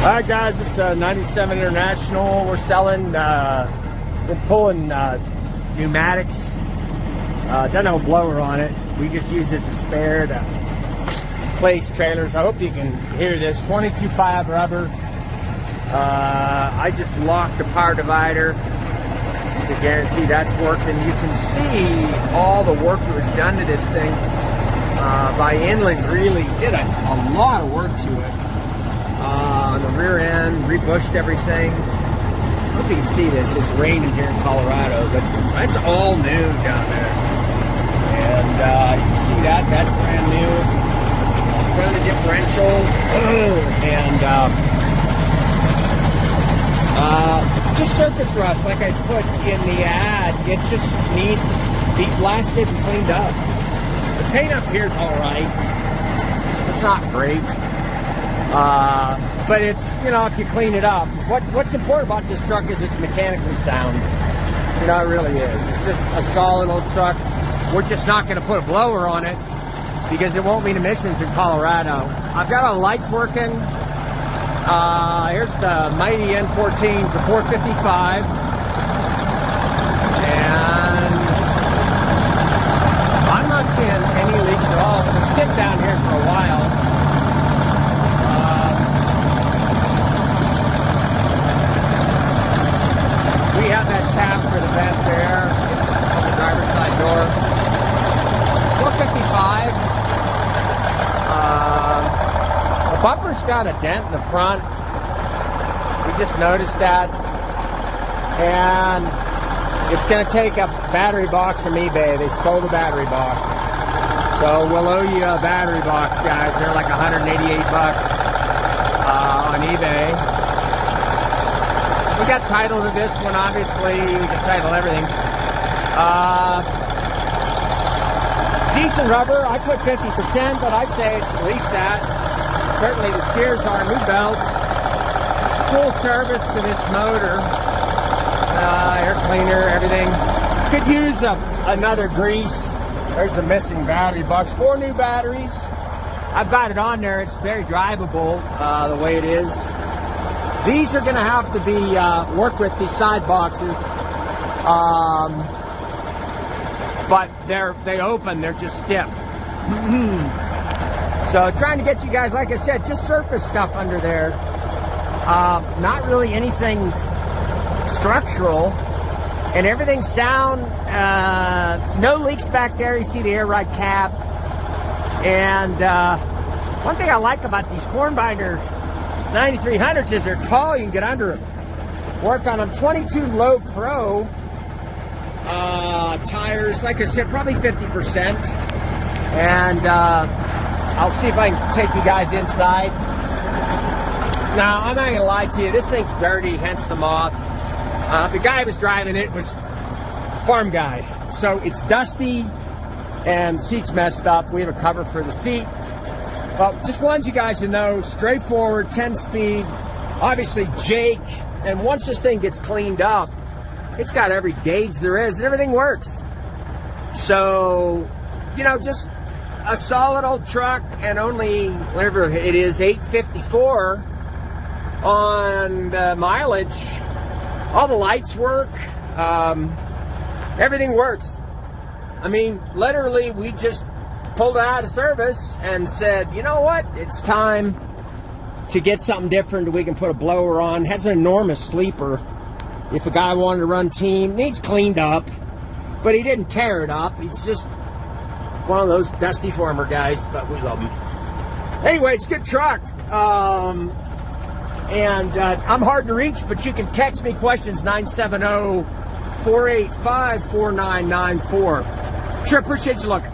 Alright guys, this is 97 International. We're selling, we're pulling pneumatics. Doesn't have a blower on it. We just use this as a spare to place trailers. I hope you can hear this. 22.5 rubber. I just locked the power divider to guarantee that's working. You can see all the work that was done to this thing by Inland. Really did a lot of work to it. On the rear end, rebushed everything. I hope you can see this. It's raining here in Colorado, but that's all new down there. And you can see that. That's brand new. Front of the differential. And just surface rust, like I put in the ad. It just needs to be blasted and cleaned up. The paint up here is all right. It's not great. But it's, you know, if you clean it up. What's important about this truck is it's mechanically sound. You know, it really is. It's just a solid old truck. We're just not going to put a blower on it because it won't mean emissions in Colorado. I've got all the lights working. Here's the mighty N14, the 455. And I'm not seeing any leaks at all. So we'll sit down here for a while. We have that cap for the vent there. It's on the driver's side door. 455. The bumper's got a dent in the front. We just noticed that. And it's going to take a battery box from eBay. They stole the battery box. So we'll owe you a battery box, guys. They're like 188 bucks on eBay. We got title to this one, obviously. We can title everything. Decent rubber. I put 50%, but I'd say it's at least that. Certainly the steers are new belts. Full service to this motor. Air cleaner, everything. Could use another grease. There's the missing battery box. 4 new batteries. I've got it on there. It's very drivable the way it is. These are going to have to be worked with, these side boxes, but they open, they're just stiff. So trying to get you guys, like I said, just surface stuff under there. Not really anything structural, and everything's sound. No leaks back there. You see the air ride cap. And one thing I like about these corn binder 9300s is they're tall, you can get under them. Work on them. 22 low pro tires, like I said, probably 50%. And I'll see if I can take you guys inside. Now, I'm not going to lie to you, this thing's dirty, hence the moth. The guy who was driving it was a farm guy. So it's dusty and the seat's messed up. We have a cover for the seat. Well, just wanted you guys to know, straightforward, 10-speed, obviously Jake, and once this thing gets cleaned up, it's got every gauge there is, and everything works. So, you know, just a solid old truck, and only, whatever it is, 854 on the mileage. All the lights work, everything works. I mean, literally, we just pulled it out of service and said, you know what, it's time to get something different that we can put a blower on. Has an enormous sleeper. If a guy wanted to run team, needs cleaned up, but he didn't tear it up. He's just one of those dusty farmer guys, but we love him. Anyway, it's a good truck. I'm hard to reach, but you can text me questions, 970-485-4994. Sure appreciate you looking.